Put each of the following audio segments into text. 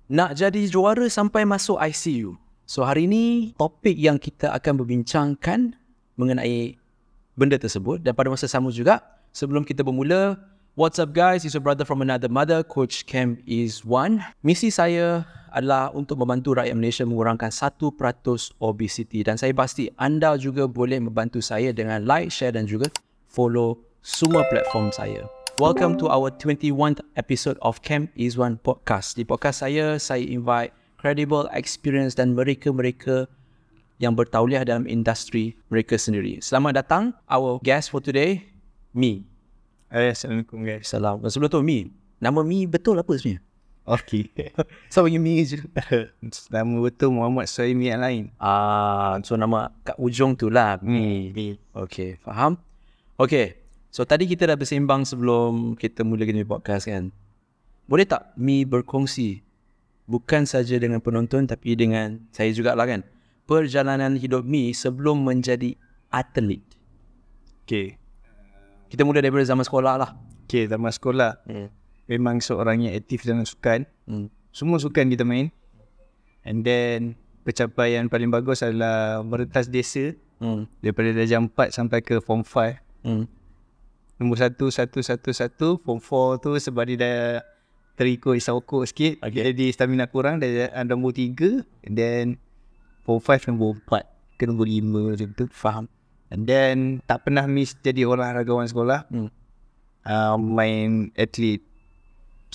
Nak jadi juara sampai masuk ICU. So hari ini topik yang kita akan berbincangkan mengenai benda tersebut. Dan pada masa sama juga, sebelum kita bermula, what's up guys, it's your brother from another mother, Coach Cam is one. Misi saya adalah untuk membantu rakyat Malaysia mengurangkan 1% obesiti. Dan saya pasti anda juga boleh membantu saya dengan like, share dan juga follow semua platform saya. Welcome to our 21st episode of Cam is One podcast. Di podcast saya invite credible, experience dan mereka-mereka yang bertauliah dalam industri mereka sendiri. Selamat datang, our guest for today, Mi. Assalamualaikum guys. Salam. Sebelum tu, Mi, nama Mi betul apa sebenarnya? Okay. Saya panggil Mi je. Nama betul Muhammad Suhaimi yang lain. So nama kat ujung tu lah, Mi. Okay, faham? Okay. So tadi kita dah bersembang sebelum kita mulakan podcast kan. Boleh tak Mi berkongsi bukan saja dengan penonton tapi dengan saya jugalah kan, perjalanan hidup Mi sebelum menjadi atlet. Okay. Kita mula daripada zaman sekolah lah. Okay, zaman sekolah memang seorang yang aktif dalam sukan. Semua sukan kita main. And then pencapaian paling bagus adalah merentas desa daripada darjah 4 sampai ke form 5. Nombor 1, form 4 tu sebab dia dah terikut isau-ukuk sikit, jadi stamina kurang. Dah nombor 3, and then form 5 nombor 4 ke nombor 5 macam tu. Faham. And then tak pernah miss jadi olahragawan sekolah. Main atlet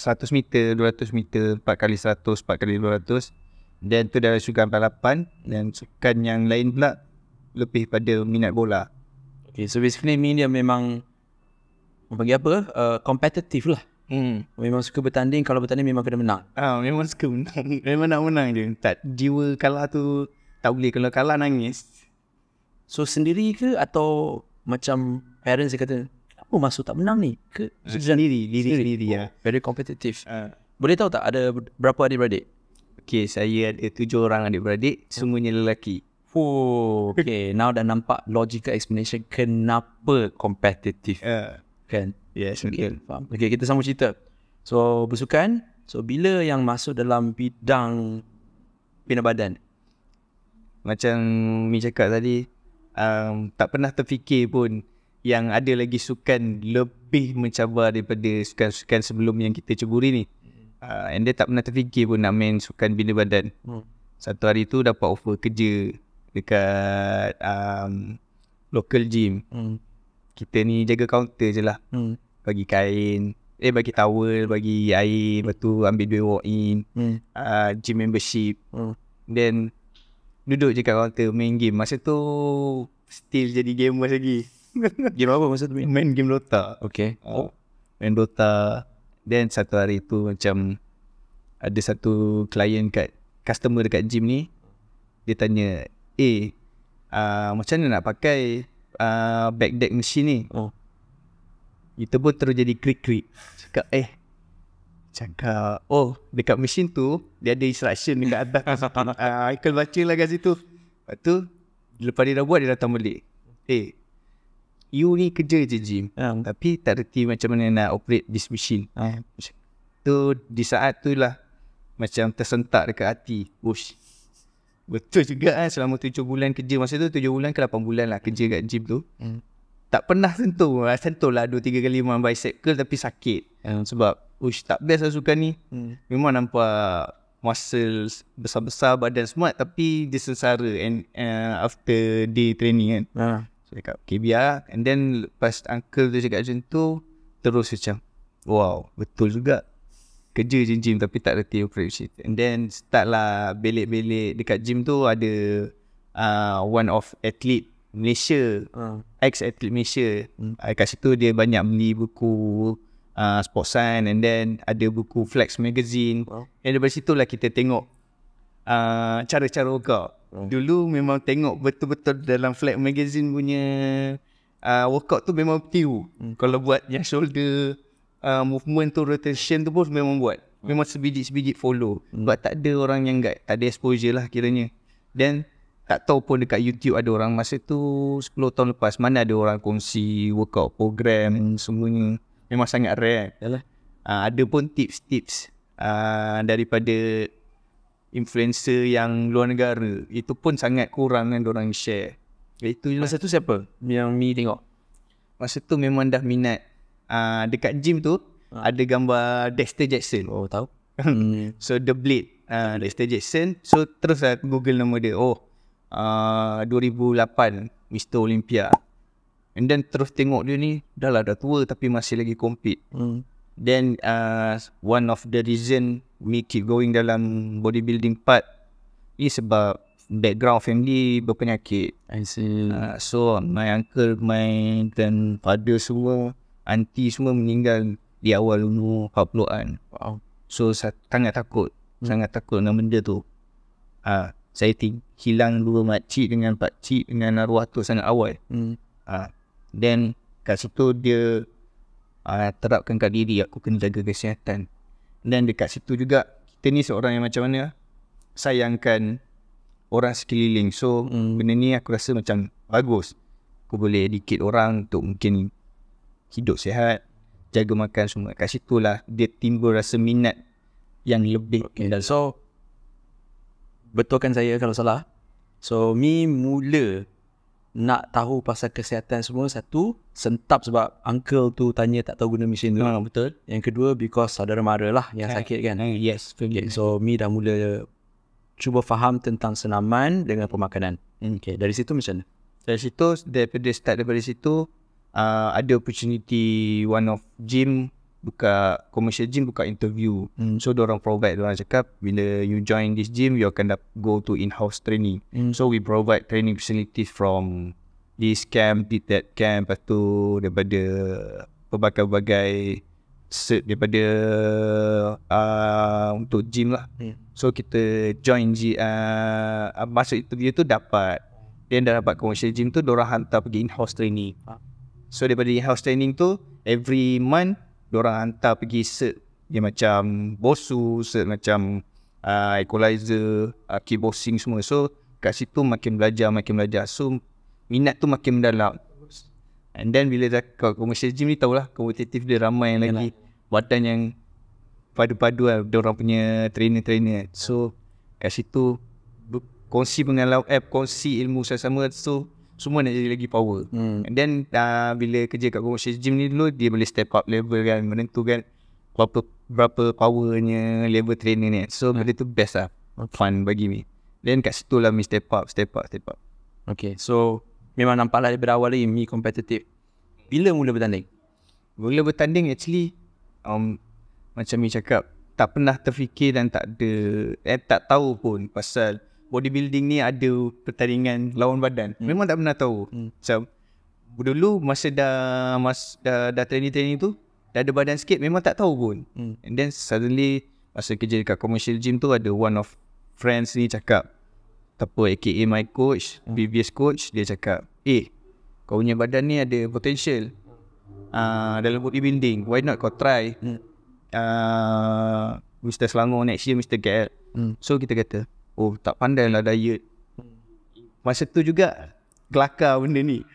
100 meter, 200 meter, 4x100, 4x200. Dan tu dah sukan balapan. Dan sukan yang lain pula lebih pada minat bola. Okay, so basically Mi dia memang bagi apa? Kompetitif lah. Memang suka bertanding. Kalau bertanding memang kena menang. Memang suka menang. Memang nak menang je. Tak, jiwa kalah tu tak boleh. Kalau kalah nangis. So sendiri ke atau macam parents dia kata, apa maksud tak menang ni? Ke Sendiri ya. Very kompetitif. Boleh tahu tak ada berapa adik-beradik? Okay, saya ada 7 orang adik-beradik. Semuanya lelaki. Okay, now dah nampak logical explanation kenapa kompetitif. Kan? Yes, Okay, betul. faham. Okay, kita sambung cerita. So, bersukan. So, bila yang masuk dalam bidang bina badan? Macam Mi cakap tadi, tak pernah terfikir pun yang ada lagi sukan lebih mencabar daripada sukan-sukan sebelum yang kita ceburi ni. And dia tak pernah terfikir pun nak main sukan bina badan. Satu hari tu dapat offer kerja dekat local gym. Kita ni jaga kaunter je lah. Bagi kain, bagi towel, bagi air, lepas tu ambil duit walk in, gym membership. Then duduk je kat kaunter main game. Masa tu still jadi gamer lagi. Game apa masa tu? Main game Dota. Okay. Main Dota. Then satu hari tu macam ada satu klien customer dekat gym ni. Dia tanya, macam mana nak pakai back deck machine ni? Kita pun terus jadi krik-krik. Cakap, dekat mesin tu dia ada instruction dekat atas. Haikal baca lah kat situ. Lepas tu lepas dia dah buat, dia datang balik. You ni kerja je gym, tapi tak reti macam mana nak operate this machine. Tu di saat tu lah macam tersentak dekat hati. Betul juga selama 7 bulan kerja. Masa tu 7 bulan ke 8 bulan lah kerja kat gym tu. Tak pernah sentuh lah 2-3 kali memang bicep curl tapi sakit. Sebab tak best lah sukan ni. Memang nampak muscles besar-besar, badan smart, tapi dia sengsara after day training kan. So cakap okay biar. And then lepas uncle tu cakap macam tu, terus macam wow, betul juga. Kerja je gym tapi tak reti operate. And then start lah belik-belik. Dekat gym tu ada one of athlete Malaysia, ex-athlete Malaysia. Kat situ dia banyak beli buku Sports Science, and then ada buku Flex Magazine. And daripada situ lah kita tengok cara-cara workout. Dulu memang tengok betul-betul dalam Flex Magazine punya workout tu memang tiru. Kalau buat yang shoulder movement tu, rotation tu pun memang buat. Memang sebiji-sebiji follow. Sebab tak ada orang yang guide, tak ada exposure lah kiranya. Then tak tahu pun dekat YouTube ada orang masa tu 10 tahun lepas, mana ada orang kongsi workout program semuanya. Memang sangat rare. Yalah. Ada pun tips-tips daripada influencer yang luar negara. Itu pun sangat kurang kan diorang share. Itu je lah. Masa tu siapa yang Mi tengok? Masa tu memang dah minat. Dekat gym tu ada gambar Dexter Jackson. Oh, tahu. So The Blade, Dexter Jackson. So terus aku Google nama dia. 2008 Mr. Olympia. And then terus tengok dia ni dah tua tapi masih lagi compete. Then one of the reason me keep going dalam bodybuilding part ni sebab background family berpenyakit. I see. So my uncle, my grandfather semua, auntie semua meninggal di awal umur 40-an. Wow. So sangat takut. Sangat takut dengan benda tu. Saya hilang 2 makcik dengan pakcik dengan arwah tu sangat awal. Then kat situ dia terapkan kat diri aku kena jaga kesihatan. Dan dekat situ juga kita ni seorang yang macam mana sayangkan orang sekeliling. So benda ni aku rasa macam bagus. Aku boleh educate orang untuk mungkin hidup sihat, jaga makan semua. Kat situlah dia timbul rasa minat yang lebih. Okay. So betulkan saya kalau salah. So Mi mula nak tahu pasal kesihatan semua, satu sentap sebab uncle tu tanya tak tahu guna mesin tu. Betul. Yang kedua because saudara mara lah yang sakit kan. Yes. Okay, so Mi dah mula cuba faham tentang senaman dengan pemakanan. Okay, dari situ macam mana? Daripada situ ada opportunity one of gym commercial gym buka interview. So diorang provide, diorang cakap bila you join this gym you akan go to in-house training. So we provide training facilities from this camp, that camp. Lepas tu daripada pelbagai cert daripada untuk gym lah. So kita join masuk interview tu dapat. Then dah dapat commercial gym tu diorang hantar pergi in-house training. So daripada in-house training tu every month diorang hantar pergi cert dia macam BOSU, cert macam equalizer, kickboxing semua. So kat situ makin belajar. So minat tu makin mendalam. And then bila dah commercial gym ni tahulah kompetitif dia ramai yang lagi badan yang padu-padu lah diorang punya trainer. So kat situ kongsi pengalaman, kongsi ilmu sama-sama. So semua nak jadi lagi power. And then bila kerja kat commercial gym ni dulu dia boleh step up level kan, menentukan berapa powernya level trainer ni. So benda tu best lah. Fun bagi ni. Then kat situ lah Mi step up. Okay, so memang nampak lah daripada awal lagi Mi kompetitif. Bila mula bertanding? Mula bertanding actually macam Mi cakap, tak pernah terfikir dan tak tahu pun pasal bodybuilding ni ada pertandingan lawan badan. Memang tak pernah tahu. Macam dulu masa dah training tu dah ada badan sikit, memang tak tahu pun. And then suddenly masa kerja dekat commercial gym tu ada one of friends ni cakap, aka my coach, previous coach, dia cakap, kau punya badan ni ada potential dalam bodybuilding, why not kau try Mr. Selangor next year, Mr. KL. So kita kata, tak pandai lah diet. Masa tu juga kelakar benda ni.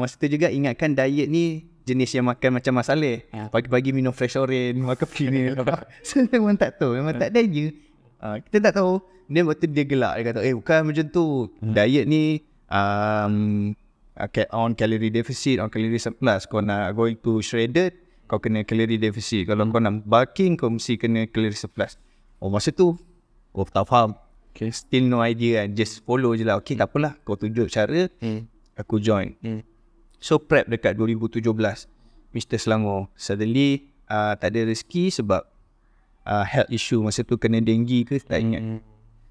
Masa tu juga ingatkan diet ni jenis yang makan macam Mas Saleh. Pagi-pagi minum fresh orange, makan peanut. So memang tak tahu, memang tak ada je. Kita tak tahu. Dia waktu dia gelak, dia kata bukan macam tu. Diet ni on calorie deficit, on calorie surplus. Kau nak going to shredded, kau kena calorie deficit. Kalau kau nak bulking, kau mesti kena calorie surplus. Masa tu tak faham. Okay. Still no idea kan. Just follow je lah. Okay, tak apalah. Kau tunjuk cara, aku join. So prep dekat 2017 Mr. Selangor. Suddenly tak ada rezeki sebab health issue. Masa tu kena denggi ke tak ingat.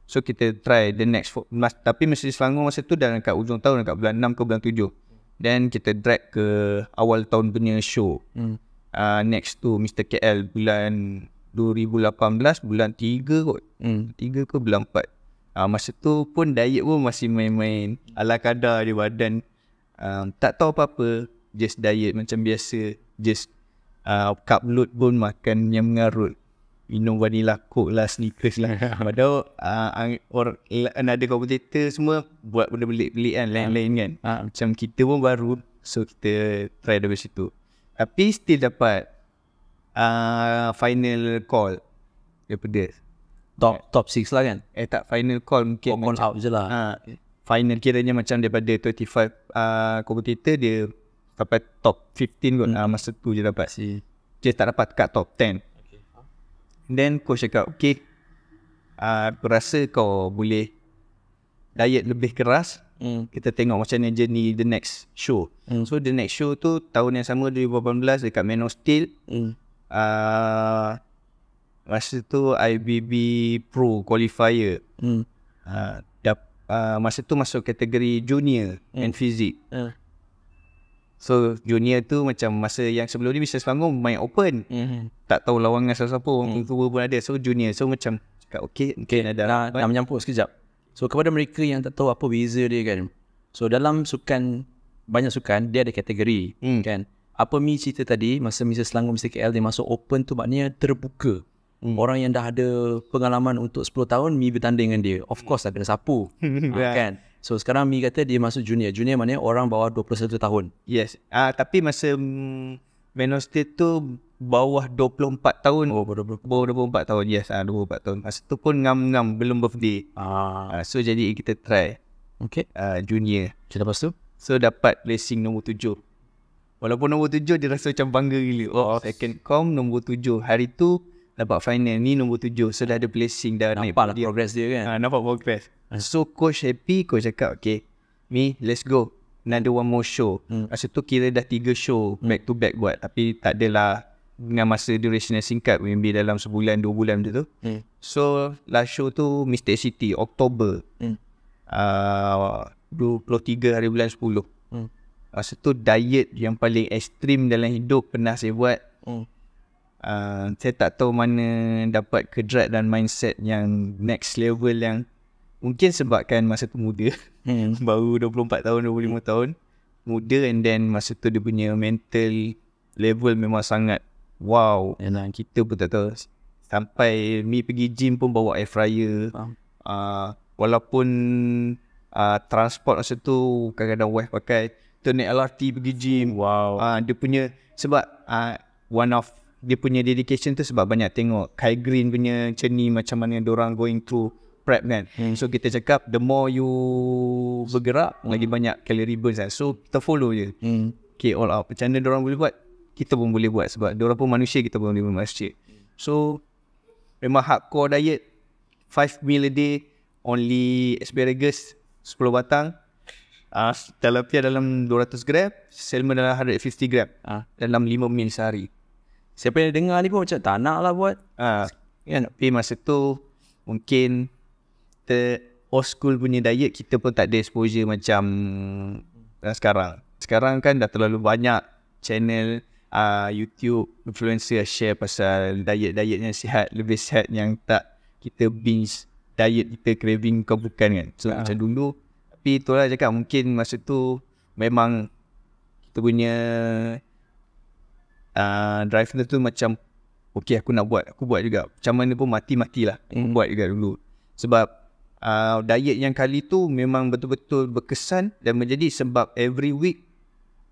So kita try the next tapi Mr. Selangor masa tu dah dekat ujung tahun, dekat bulan 6 ke bulan 7. Then kita drag ke awal tahun punya show. Next tu Mr. KL bulan 2018 bulan 3 kot. 3 ke bulan 4. Masa tu pun diet pun masih main-main ala kadar je badan. Tak tahu apa-apa, just diet macam biasa. Just carb load pun makan yang mengarut. Minum vanilla coke lah, Snickers lah. Padahal ada kompetitor semua buat benda pelik-pelik kan, lain-lain kan. Macam kita pun baru, so kita try dari situ. Tapi still dapat final call daripada Top 6 lah kan? Tak, final call mungkin Call out je lah. Final kiranya macam daripada 25 kompetitor dia sampai top 15 kot. Masa tu je dapat. Dia tak dapat kat top 10. Then coach cakap, okay, aku rasa kau boleh diet lebih keras. Kita tengok macam mana journey the next show. So the next show tu tahun yang sama 2018 dekat Man of Steel. Masa tu IBB Pro Qualifier. Masa tu masuk kategori junior and physique. So junior tu macam masa yang sebelum ni Mr. Selangor main open. Tak tahu lawan dengan siapa-siapa, orang tua pun ada. So junior, so macam cakap okay ada nak menyampuk sekejap. So kepada mereka yang tak tahu apa beza dia kan. So dalam sukan, banyak sukan dia ada kategori kan. Apa Mi cerita tadi masa Mr. Selangor Mr. KL dia masuk open tu maknanya terbuka. Orang yang dah ada pengalaman untuk 10 tahun Mi bertanding dengan dia. Of course lah kena sapu. Kan. So sekarang Mi kata dia masuk junior. Junior maknanya orang bawah 21 tahun. Yes. Tapi masa Man of Steel tu bawah 24 tahun. Bawah 24 tahun. Yes, 24 tahun. Masa tu pun ngam-ngam belum birthday. So jadi kita try. Okay. Junior. So lepas tu? So dapat placing nombor 7. Walaupun nombor 7 dia rasa macam bangga gila. Second com nombor 7. Hari tu dapat final ni nombor 7. So dah ada placing dah. Nampak lah progress dia kan. Nampak progress. So coach happy. Coach cakap okay, Mi let's go. Another one more show. Masa tu kira dah 3 show back to back buat. Tapi tak adalah dengan masa duration yang singkat, maybe dalam sebulan 2 bulan macam tu. So last show tu Mistake City Oktober 23 hari bulan 10. Masa tu diet yang paling ekstrim dalam hidup pernah saya buat. Saya tak tahu mana dapat kedrat dan mindset yang next level, yang mungkin sebabkan masa tu muda. Baru 24 tahun, 25 tahun. Muda, and then masa tu dia punya mental level memang sangat wow. Kita pun tak tahu. Sampai Mi pergi gym pun bawa air fryer. Walaupun transport masa tu kadang-kadang wife pakai, tu naik LRT pergi gym. Dia punya, sebab one of dia punya dedication tu sebab banyak tengok Kai Green punya journey macam mana diorang going through prep kan. So kita cakap the more you bergerak lagi banyak calorie burn kan. So kita follow je. Okay, all out. Macam mana diorang boleh buat, kita pun boleh buat. Sebab diorang pun manusia, kita pun boleh manusia. So memang hardcore diet. 5 meal a day, only asparagus 10 batang, tilapia dalam 200 gram, salmon dalam 150 gram, dalam 5 meal sehari. Siapa yang dengar ni pun macam tak nak lah buat. Tapi masa tu mungkin old school punya diet, kita pun tak ada exposure macam sekarang. Sekarang kan dah terlalu banyak channel YouTube influencer share pasal diet-diet yang sihat, lebih sihat, yang tak kita binge diet, kita craving bukan kan. So macam dulu. Tapi itulah cakap, mungkin masa tu memang kita punya drive tu macam okay, aku nak buat, aku buat juga. Macam mana pun mati-matilah aku buat juga dulu. Sebab diet yang kali tu memang betul-betul berkesan dan menjadi sebab every week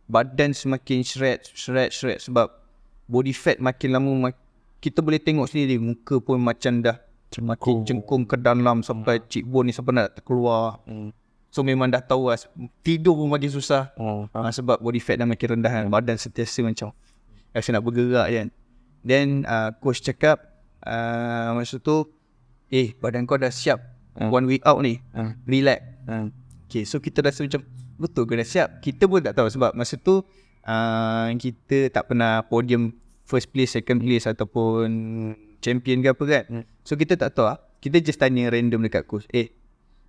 badan semakin shred. Sebab body fat makin lama kita boleh tengok sendiri, muka pun macam dah makin cengkung ke dalam, sampai cheekbone ni sampai nak terkeluar. So memang dah tahu lah, tidur pun makin susah. Sebab body fat dah makin rendah kan. Badan sentiasa macam rasa nak bergerak kan. Then coach cakap masa tu, badan kau dah siap 1 week out ni, relax. Okay, so kita rasa macam betul ke dah siap? Kita pun tak tahu sebab masa tu kita tak pernah podium first place, second place ataupun champion ke apa kan. So kita tak tahu. Kita just tanya random dekat coach,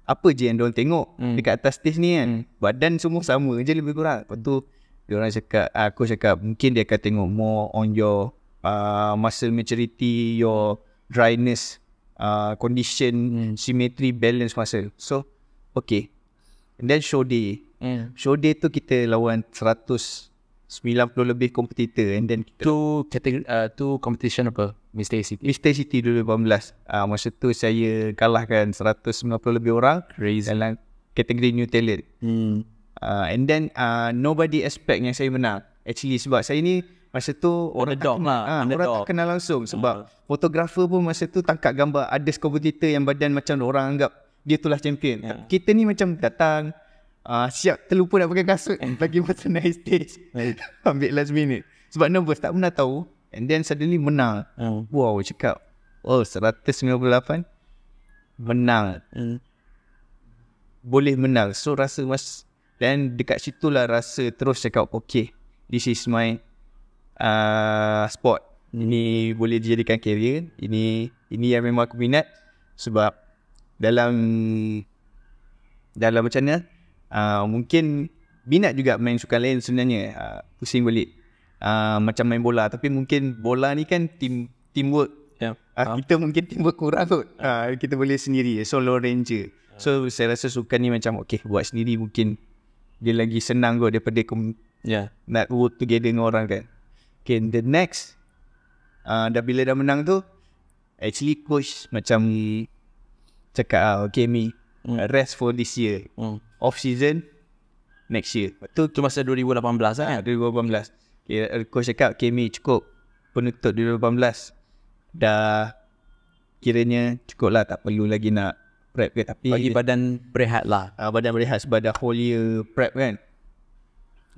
apa je yang diorang tengok dekat atas stage ni kan? Badan semua sama je lebih kurang. Lepas tu diorang cakap, coach cakap mungkin dia akan tengok more on your muscle maturity, your dryness, condition, symmetry, balance muscle. So okay. And then show day. Show day tu kita lawan 190 lebih kompetitor. And then tu competition apa? Mistake City. Mistake City 2018. Masa tu saya kalahkan 190 lebih orang. Crazy. Dalam kategori new talent. And then nobody expect yang saya menang. Actually sebab saya ni masa tu orang tak Underdog kenal, lah, orang underdog. tak kenal langsung sebab fotografer pun masa tu tangkap gambar others competitor yang badan macam orang anggap dia tu lah champion. Kita ni macam datang siap terlupa nak pakai kasut lagi masa naik stage. Ambil last minute sebab nervous, tak pernah tahu, and then suddenly menang. Wow, cakap 198 menang. Boleh menang. So rasa dan dekat situlah rasa terus cakap okay, this is my sport. Ini boleh dijadikan career. Ini yang memang aku minat. Sebab dalam macam mana, mungkin minat juga main sukan lain sebenarnya. Pusing balik macam main bola. Tapi mungkin bola ni kan teamwork. Kita mungkin teamwork kurang kot. Kita boleh sendiri, solo ranger. So saya rasa sukan ni macam okay, buat sendiri mungkin dia lagi senang kot daripada nak work together dengan orang kan. Okay, the next bila dah menang tu, actually coach macam cakap okay Mi, rest for this year, off season next year. Betul Tu masa 2018 kan? 2018. Okay, coach cakap okay Mi, cukup penutup 2018 dah, kiranya cukup lah, tak perlu lagi nak prep ke. Tapi bagi badan berehat lah. Badan berehat sebab dah whole year prep kan.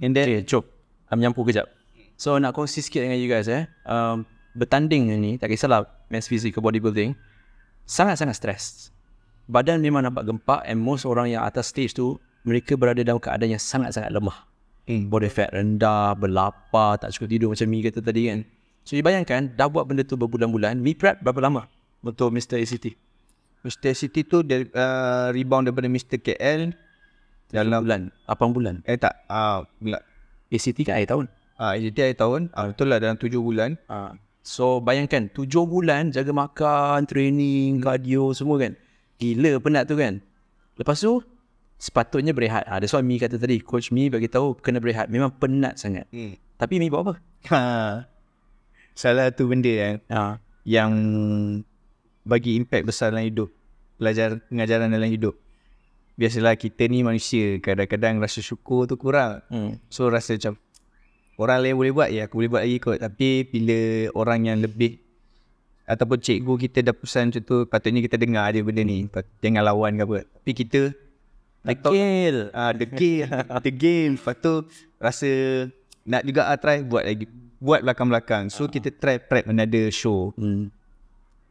And then Okay, jom menyampur kejap. So nak kongsi sikit dengan you guys bertanding ni, tak kisahlah men's physical bodybuilding, sangat-sangat stres. Badan memang nampak gempak, and most orang yang atas stage tu, mereka berada dalam keadaan yang sangat-sangat lemah. Body fat rendah, berlapar, tak cukup tidur macam Mi kata tadi kan. So you bayangkan dah buat benda tu berbulan-bulan. Mi prep berapa lama untuk Mr. ACT? Mr. City tu rebound daripada Mr. KL dalam bulan, 8 bulan. tak bulan ACT kan akhir tahun. ACT akhir tahun. Betul lah, dalam 7 bulan. So bayangkan 7 bulan jaga makan, training, cardio semua kan. Gila penat tu kan. Lepas tu sepatutnya berehat. That's why Mi kata tadi, coach Mi bagi tahu kena berehat. Memang penat sangat. Tapi Mi buat apa? Salah tu benda yang bagi impact besar dalam hidup, pengajaran dalam hidup. Biasalah kita ni manusia, kadang-kadang rasa syukur tu kurang. So rasa macam orang lain boleh buat, aku boleh buat lagi kot. Tapi bila orang yang lebih ataupun cikgu kita dah pesan macam tu, patutnya kita dengar je benda ni, jangan lawan ke apa. Tapi kita Degil. degil. Lepas tu rasa nak juga try buat lagi, buat belakang-belakang. So kita try prep another show.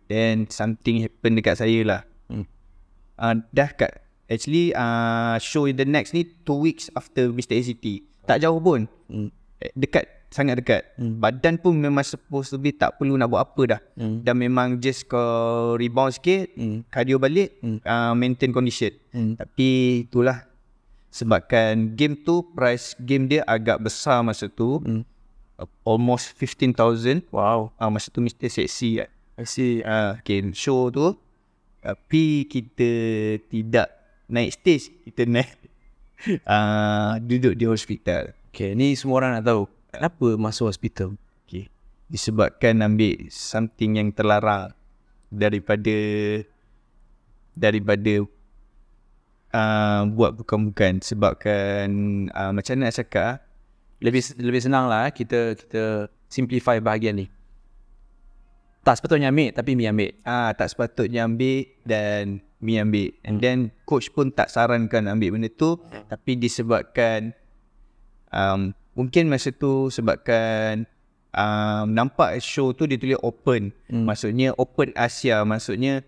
Then something happen dekat saya lah. Dah kat actually show in the next ni 2 weeks after Mr. ACT. Tak jauh pun. Dekat, sangat dekat. Badan pun memang supposed to be tak perlu nak buat apa dah. Dan memang just kau rebound sikit, cardio balik, maintain condition. Tapi itulah, sebabkan game tu, price game dia agak besar masa tu. Almost 15,000. Wow. Masa tu Mr. Sexy kan. I see. Okay, show tu. Tapi kita tidak naik stage, kita naik duduk di hospital. Okay, ni semua orang nak tahu kenapa masuk hospital. Okay, disebabkan ambil something yang terlarang daripada buat bukan-bukan. Sebabkan macam mana nak cakap, lebih senang lah kita simplify bahagian ni. Tak sepatutnya ambil, tapi Mi ambil. Tak sepatutnya ambil dan Mi ambil. And then coach pun tak sarankan ambil benda tu. Tapi disebabkan mungkin masa tu sebabkan nampak show tu dia tulis open. Maksudnya open Asia. Maksudnya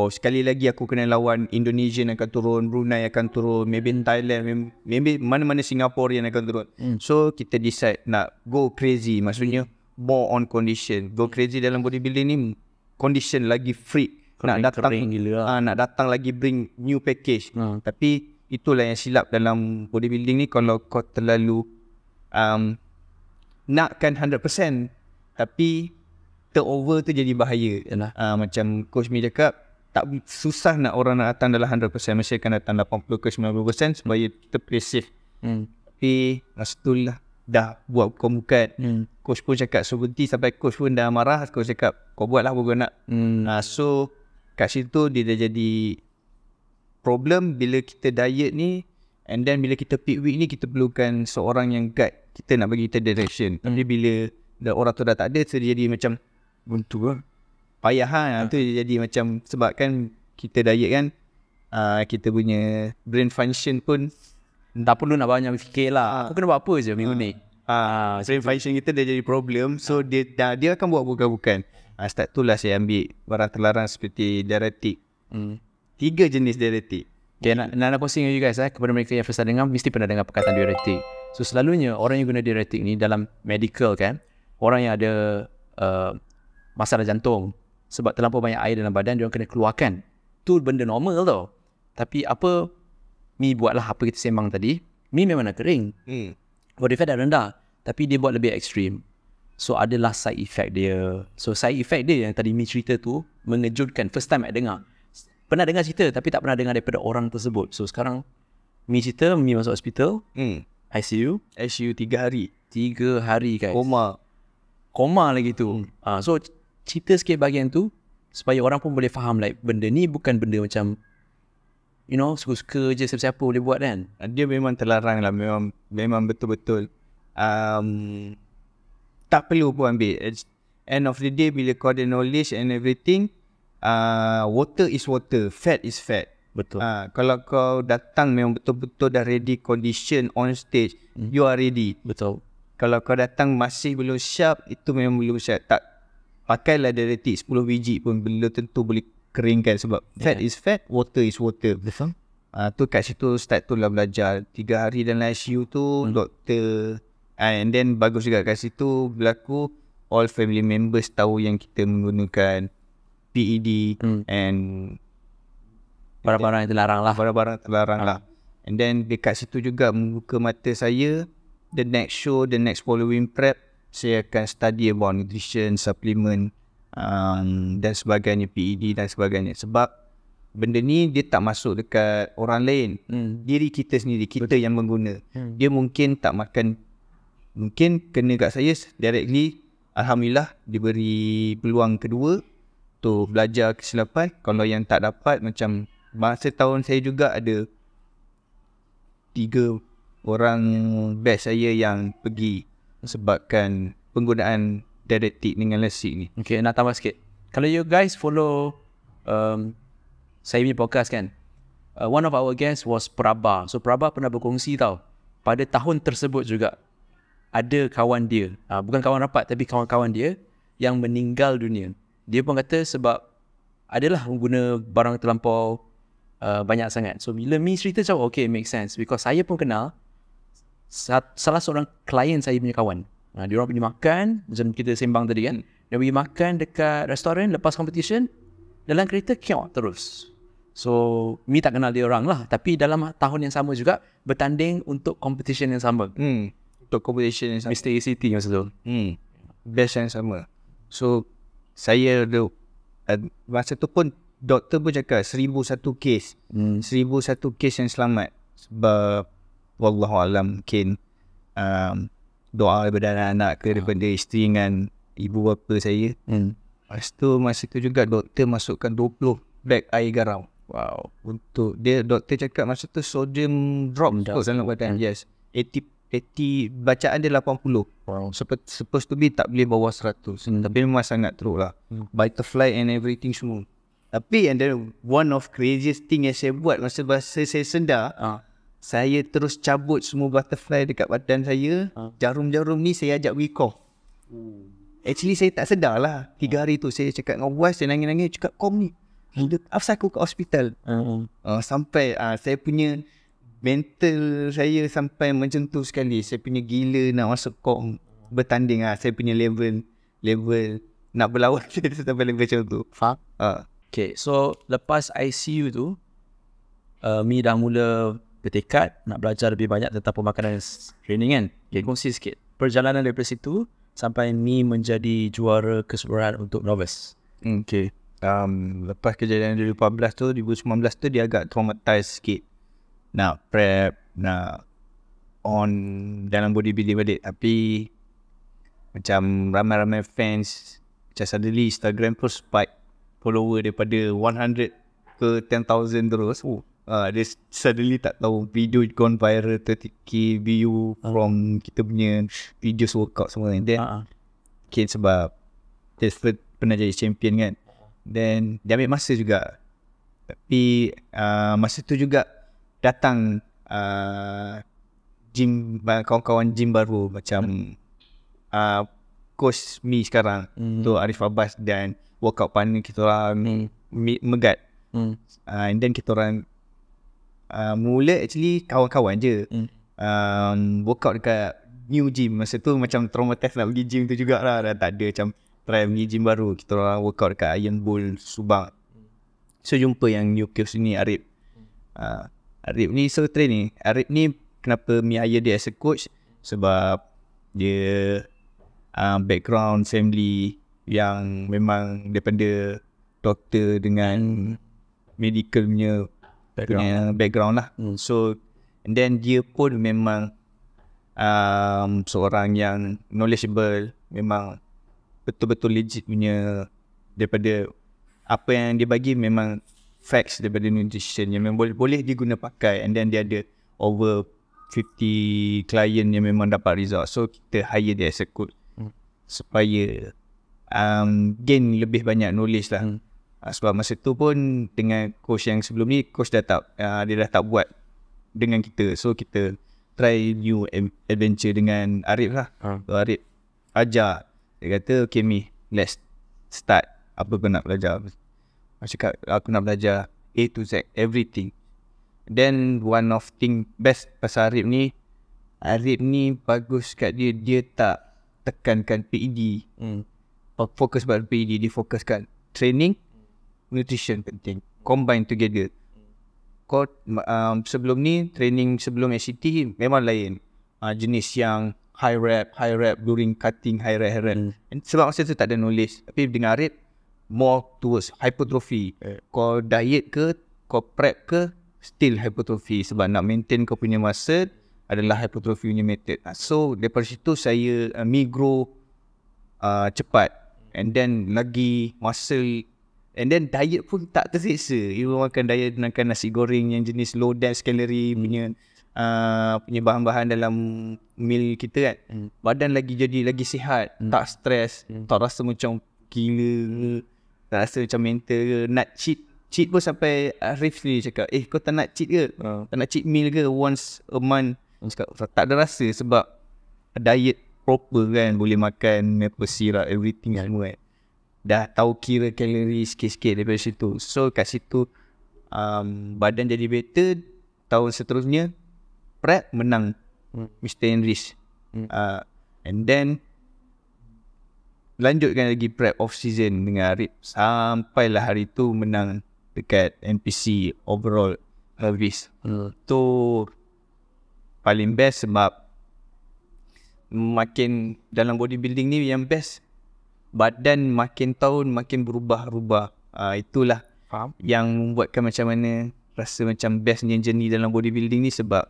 sekali lagi aku kena lawan Indonesia akan turun, Brunei akan turun, maybe Thailand, maybe mana-mana Singaporean akan turun. So kita decide nak go crazy. Maksudnya more on condition. Go crazy dalam bodybuilding ni, condition lagi freak. Nak datang lagi bring new package. Tapi itulah yang silap dalam bodybuilding ni. Kalau kau terlalu nakkan 100%, tapi turnover tu jadi bahaya. Macam coach Mi cakap, tak susah nak orang nak datang dalam 100%. Mesti akan datang 80 ke 90% supaya kita play safe. Tapi masa tu lah dah buat bukan-bukan. Coach pun cakap so berhenti, sampai coach pun dah marah. Coach cakap kau buat lah apa kau nak. So kat situ dia dah jadi problem bila kita diet ni. And then bila kita peak week ni, kita perlukan seorang yang guide kita, nak bagi kita direction. Tapi bila orang tu dah tak ada, so dia jadi macam buntu lah. Payah tu jadi macam, sebab kan kita diet kan, kita punya brain function pun tak perlu nak banyak fikir lah. Aku kena buat apa je minggu ni. brain function kita dah jadi problem. So dia akan buat bukan-bukan. Start tu lah saya ambil barang terlarang seperti diuretik. 3 jenis diuretik. Okay, nak kongsi dengan you guys kepada mereka yang first time dengar, mesti pernah dengar perkataan diuretik. So selalunya orang yang guna diuretik ni dalam medical kan, orang yang ada masalah jantung, sebab terlampau banyak air dalam badan, dia orang kena keluarkan. Tu benda normal tau. Tapi apa Mi buatlah apa kita sembang tadi, Mi memang nak kering. Body fat dah rendah, tapi dia buat lebih ekstrim. So adalah side effect dia. So side effect dia yang tadi Mi cerita tu mengejutkan. First time I dengar. Pernah dengar cerita tapi tak pernah dengar daripada orang tersebut. So sekarang Mi cerita, Mi masuk hospital, ICU 3 hari. 3 hari guys. Koma lagi tu. So cerita sikit bahagian tu supaya orang pun boleh faham like benda ni bukan benda macam suka-suka je siapa-siapa boleh buat kan. Dia memang terlarang lah. Memang betul-betul tak perlu pun ambil. End of the day, bila kau ada knowledge and everything, water is water, fat is fat. Betul. Kalau kau datang memang betul-betul dah ready condition on stage, you are ready. Betul. Kalau kau datang masih belum sharp, itu memang belum sharp. Tak, pakailah diuretik 10 biji pun belum tentu boleh keringkan, sebab fat is fat, water is water. Betul. Tu kat situ start tu lah belajar. 3 hari dalam ICU tu, doktor, and then bagus juga kat situ berlaku all family members tahu yang kita menggunakan PED and barang-barang yang terlarang lah. Barang-barang terlarang lah. And then dekat situ juga membuka mata saya. The next show, the next following prep, saya akan study about nutrition, supplement, dan sebagainya, PED dan sebagainya. Sebab benda ni dia tak masuk dekat orang lain. Diri kita sendiri, kita yang mengguna. Dia mungkin tak makan, mungkin kena kat saya directly. Alhamdulillah diberi peluang kedua untuk belajar kesilapan. Kalau yang tak dapat, macam masa tahun saya juga ada 3 orang best saya yang pergi sebabkan penggunaan diuretik dengan lasik ni. Okay, nak tambah sikit. Kalau you guys follow saya punya podcast kan, one of our guests was Prabha. So Prabha pernah berkongsi tau, pada tahun tersebut juga ada kawan dia, bukan kawan rapat tapi kawan-kawan dia yang meninggal dunia. Dia pun kata sebab adalah guna barang terlampau banyak sangat. So bila Mi cerita macam okay, make sense, because saya pun kenal salah seorang klien saya punya kawan. Dia orang pergi makan, macam kita sembang tadi kan, dia pergi makan dekat restoran lepas competition, dalam kereta kiok terus. So Mi tak kenal dia orang lah, tapi dalam tahun yang sama juga bertanding untuk competition yang sama. Untuk competition yang sama, Mr. ACT masa tu. Best yang sama. So saya masa tu pun doktor pun cakap 1001 kes. 1001 kes yang selamat. Sebab wallahualam mungkin doa daripada anak-anak ke daripada isteri dengan ibu bapa saya. Lepas tu masa tu juga doktor masukkan 20 beg air garam. Wow. Untuk dia, doktor cakap masa tu sodium drop dalam badan. Yes. 80 bacaan dia 80. Wow. Supposed to be tak boleh bawah 100. Tapi memang sangat teruk lah. Butterfly and everything semua. Tapi and then one of craziest thing yang saya buat masa saya sedar, saya terus cabut semua butterfly dekat badan saya. Jarum-jarum ni saya ajak recough. Actually saya tak sedar lah. 3 hari tu saya cakap dengan wife, saya nangis-nangis, cakap kau ni apa aku ke hospital. Sampai saya punya mental saya sampai macam tu sekali. Saya punya gila nak masuk kom bertanding. Saya punya level nak berlawan sampai level macam tu. Faham? Okay, so lepas ICU tu, Mi dah mula bertekad nak belajar lebih banyak tentang pemakanan training kan. Okay, kongsi sikit perjalanan daripada situ sampai Mi menjadi juara keseluruhan untuk novice. Okay. Lepas kejadian 2018 tu, 2019 tu dia agak traumatized sikit. Nak prep, nak on dalam bodybuilding balik. Tapi macam ramai-ramai fans, macam suddenly Instagram pun spike follower daripada 100 ke 10,000 terus. Dia suddenly tak tahu video gone viral 30k view from kita punya videos workout semua. And then mungkin sebab dia pernah jadi champion kan. Then dia ambil masa juga. Tapi masa tu juga datang gym, kawan-kawan gym baru macam coach Mi sekarang tu Arif Abbas dan workout partner kita orang Megat. And then kita orang mula actually kawan-kawan je. Workout dekat new gym. Masa tu macam traumatized nak pergi gym tu jugalah. Dah tak ada macam try pergi gym baru. Kita orang workout dekat Iron Bull Subang. So jumpa yang new coach ni Arif. Arif ni so training. Arif ni kenapa Mi hire dia as a coach? Sebab dia background family yang memang daripada doktor dengan medical punya background lah. So and then dia pun memang seorang yang knowledgeable, memang betul-betul legit punya. Daripada apa yang dia bagi memang facts daripada nutrition yang memang boleh dia guna pakai. And then dia ada over 50 client yang memang dapat result. So kita hire dia as a coach supaya gain lebih banyak knowledge lah. Sebab masa tu pun dengan coach yang sebelum ni, coach dah tak dia dah tak buat dengan kita. So kita try new adventure dengan Arif lah. So Arif ajar. Dia kata okay Mi, let's start. Apa kau nak belajar? Aku cakap aku nak belajar A to Z, everything. Then one of thing best pasal Arif ni bagus kat dia, dia tak tekankan PED. Fokus pada PED, dia fokuskan training, nutrition penting, combine together. Kau sebelum ni training sebelum SCT memang lain. Jenis yang high rep during cutting, high rep. Sebab masa tu tak ada knowledge. Tapi dengan Arif more towards hypertrophy. Kau diet ke, kau prep ke, still hypertrophy. Sebab nak maintain kau punya muscle adalah hypertrophy punya method. So daripada situ saya grow cepat. And then lagi muscle. And then diet pun tak tersiksa. You makan diet, makan nasi goreng yang jenis low dense calorie punya bahan-bahan dalam meal kita kan. Badan lagi jadi lagi sihat, tak stres, tak rasa macam gila, tak rasa macam mental ke. Nak cheat pun sampai Arif ni cakap, kau tak nak cheat ke? Tak nak cheat meal ke once a month? Cakap tak ada rasa sebab diet proper kan, boleh makan maple syrup, everything semua kan. Dah tahu kira kalori sikit-sikit daripada situ. So kat situ badan jadi better. Tahun seterusnya prep menang Mr. Enrich. And then lanjutkan lagi prep off season dengan Arif. Sampailah hari tu menang dekat NPC overall habis. Tu paling best sebab makin dalam bodybuilding ni yang best, badan makin tahun makin berubah-ubah. Itulah faham yang membuatkan macam mana rasa macam bestnya journey dalam bodybuilding ni. Sebab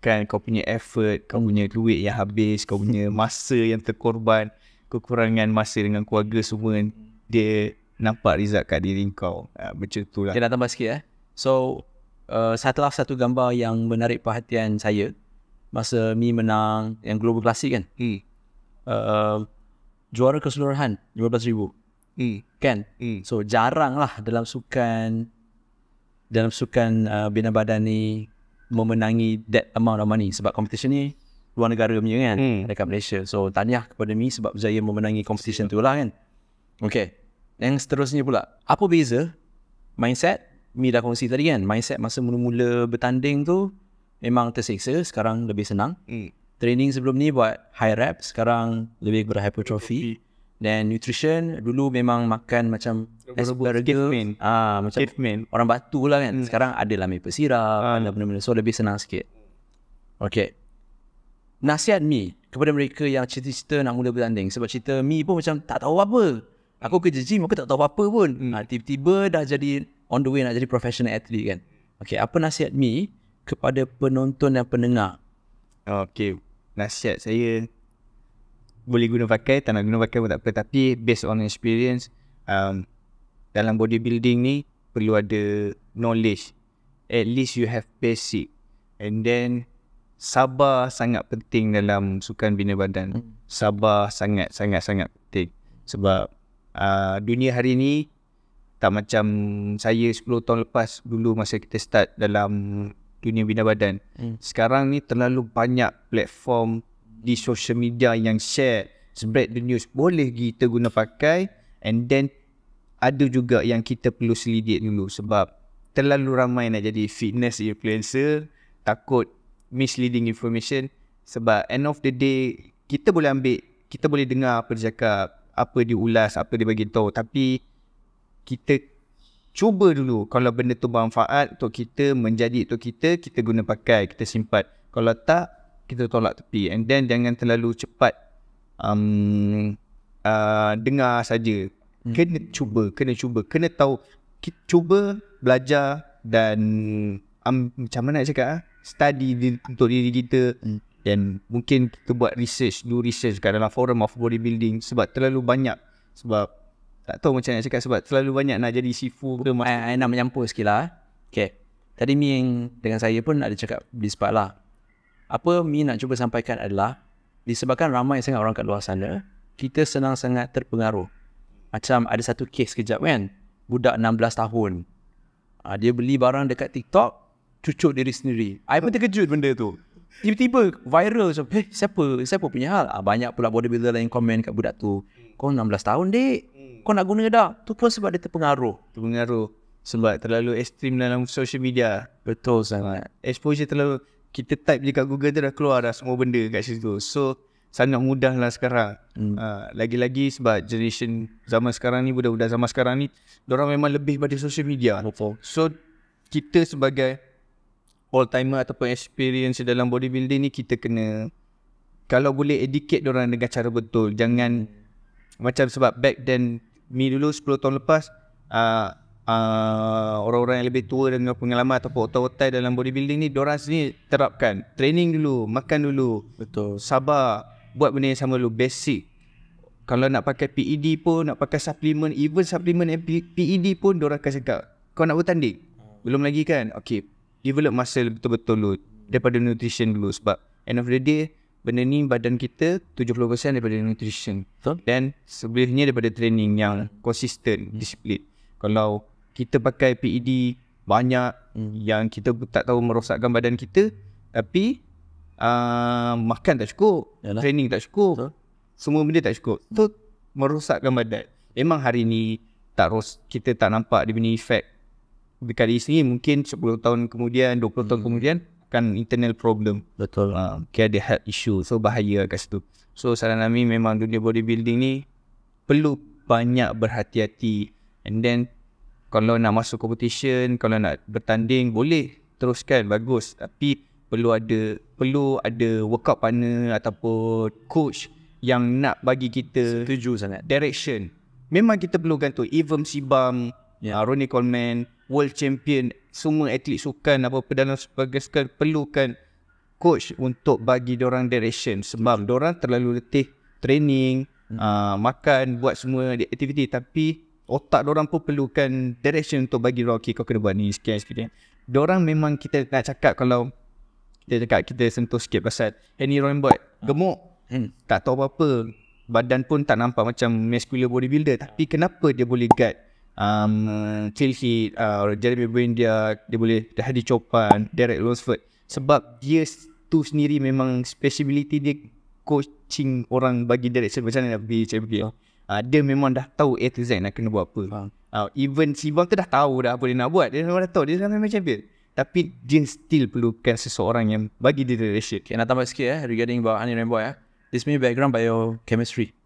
kan kau punya effort, kau punya duit yang habis, kau punya masa yang terkorban, kekurangan masa dengan keluarga semua, dia nampak result kat diri kau. Macam tu lah. Saya nak tambah sikit So salah satu gambar yang menarik perhatian saya masa Mi menang yang Global Classic kan. Juara keseluruhan 15,000 kan. So jarang lah dalam sukan bina badan ni memenangi that amount of money. Sebab competition ni luar negara punya kan, dekat Malaysia. So tahniah kepada Mi sebab berjaya memenangi competition tu lah kan. Okay, yang seterusnya pula, apa beza mindset? Mi dah kongsi tadi kan, mindset masa mula-mula bertanding tu memang tersiksa, sekarang lebih senang. Training sebelum ni buat high rep, sekarang lebih kepada hypertrophy. Dan nutrition, dulu memang makan macam asparagus, macam orang batu lah kan. Sekarang adalah maple syrup, ada benda-benda, so lebih senang sikit. Okay, nasihat Mi kepada mereka yang cita-cita nak mula bertanding. Sebab cerita Mi pun macam tak tahu apa. Aku kerja gym, aku tak tahu apa pun. Tiba-tiba dah jadi on the way nak jadi professional athlete kan. Okay, apa nasihat Mi kepada penonton dan pendengar? Okay, nasihat saya boleh guna pakai, tak nak guna pakai pun tak apa. Tapi based on experience, dalam bodybuilding ni perlu ada knowledge. At least you have basic. And then sabar sangat penting dalam sukan bina badan. Sabar sangat penting. Sebab dunia hari ni tak macam saya 10 tahun lepas dulu masa kita start dalam dunia bina badan. Sekarang ni terlalu banyak platform di social media yang share, spread the news. Boleh kita guna pakai, and then ada juga yang kita perlu selidik dulu sebab terlalu ramai nak jadi fitness influencer, takut misleading information. Sebab end of the day, kita boleh dengar apa dia cakap, apa dia ulas, apa dia bagi tahu, tapi kita cuba dulu kalau benda tu bermanfaat untuk kita, menjadi untuk kita guna pakai, kita simpan. Kalau tak, kita tolak tepi. And then jangan terlalu cepat dengar saja. Kena cuba, kena tahu, cuba belajar dan macam mana nak cakap, study untuk diri kita. Dan mungkin kita buat research kat dalam forum of bodybuilding sebab terlalu banyak. Sebab tak tahu macam nak cakap, sebab terlalu banyak nak jadi sifu ke. I nak menyampur sikit lah. Okay. Tadi Mi dengan saya pun ada cakap di spot lah. Apa Mi nak cuba sampaikan adalah, disebabkan ramai sangat orang kat luar sana, kita senang sangat terpengaruh. Macam ada satu kes kejap kan, budak 16 tahun. Dia beli barang dekat TikTok, cucuk diri sendiri. I pun terkejut benda tu. Tiba-tiba viral. So, siapa punya hal? Banyak pula bodybuilder lain komen kat budak tu. Kau 16 tahun dek, kau nak guna tak? Tu pun sebab dia terpengaruh. Sebab terlalu ekstrim dalam social media. Betul sangat. Exposure terlalu, kita type je kat Google tu dah keluar dah semua benda kat situ. So sangat mudah lah sekarang. Lagi-lagi sebab generation zaman sekarang ni, budak-budak zaman sekarang ni, diorang memang lebih pada social media. Betul. So kita sebagai all timer ataupun experience dalam bodybuilding ni, kita kena, kalau boleh educate diorang dengan cara betul. Jangan macam, sebab back then Mi dulu 10 tahun lepas, orang-orang yang lebih tua dengan pengalaman ataupun otai-otai dalam bodybuilding ni, diorang sendiri terapkan training dulu, makan dulu, Betul. sabar, buat benda yang sama dulu, basic. Kalau nak pakai PED pun, nak pakai suplemen, even suplemen PED pun diorang akan cakap, kau nak bertanding? Belum lagi kan? Okay, develop muscle betul-betul dulu daripada nutrition dulu. Sebab end of the day, benda ni badan kita 70% daripada nutrition. Betul. Dan sebelumnya daripada training yang konsisten, disiplin. Kalau kita pakai PED banyak yang kita tak tahu merosakkan badan kita, tapi makan tak cukup, Yalah. training tak cukup, Betul. semua benda tak cukup, tu merosakkan badan. Memang hari ni kita tak nampak dia punya efek dekat diri sendiri. Mungkin 10 tahun kemudian, 20 tahun kemudian akan internal problem. Betul. Ada health issue. So bahaya kat situ. So saran kami memang dunia bodybuilding ni perlu banyak berhati-hati. And then kalau nak masuk competition, kalau nak bertanding, boleh teruskan, bagus. Tapi perlu ada workout partner ataupun coach yang nak bagi kita Setuju sangat. direction. Memang kita perlukan tu. Evam Sibam, Ronnie Coleman, world champion, semua atlet sukan apa-apa dalam sebagai sukan perlukan coach untuk bagi diorang direction. Sebab diorang terlalu letih training, makan, buat semua aktiviti, tapi otak diorang pun perlukan direction untuk bagi diorang, okay, kau kena buat ni sekian. Diorang memang, kita nak cakap, kalau kita sentuh sikit pasal Henry Roymbot, gemuk, tak tahu apa-apa, badan pun tak nampak macam muscular bodybuilder, tapi kenapa dia boleh guard Phil Heath, Jeremy Buendia, dia boleh Hadi Choopan, Derek Lunsford? Sebab dia tu sendiri memang speciality dia coaching orang, bagi direction macam mana nak pergi champion. Dia memang dah tahu A to Z nak kena buat apa. Even Sibam tu dah tahu dah apa dia nak buat, dia memang dah tahu, dia memang champion. Tapi dia still perlukan seseorang yang bagi dia direction. Okay, nak tambah sikit regarding about Hani Rainbow. This punya background biochemistry.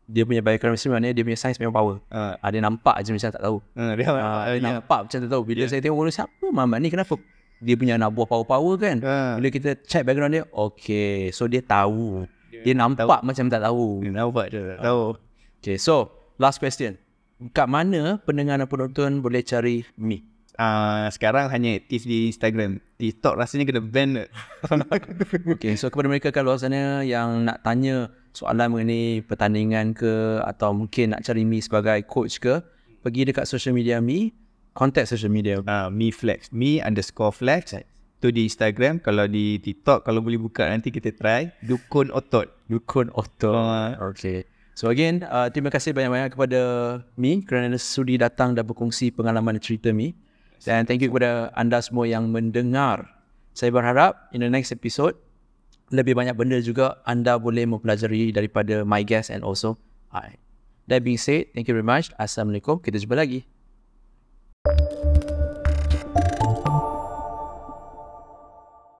Dia punya biochemistry maknanya dia punya science memang power. Dia nampak je macam tak tahu. Dia nampak macam tak tahu. Bila saya tengok, siapa Mamat ni, kenapa dia punya anak buah power-power kan? Bila kita check background dia, okay, so dia tahu. Dia nampak macam tak tahu. Dia nampak je tak tahu. Okay, so last question. Kat mana pendengar dan penonton boleh cari Mi? Sekarang hanya aktif di Instagram. TikTok rasanya kena ban. Okay, so kepada mereka kat luar sana yang nak tanya soalan mengenai pertandingan ke, atau mungkin nak cari Mi sebagai coach ke, pergi dekat social media Mi, contact social media Mi Flex, Mi_Flex. Tu di Instagram. Kalau di TikTok, kalau boleh buka nanti kita try, Dukun Otot. Dukun Otot. Okay. So again, terima kasih banyak-banyak kepada Mi kerana sudi datang dan berkongsi pengalaman dan cerita Mi. Dan thank you kepada anda semua yang mendengar. Saya berharap in the next episode, lebih banyak benda juga anda boleh mempelajari daripada my guest and also I. That being said, thank you very much. Assalamualaikum. Kita jumpa lagi.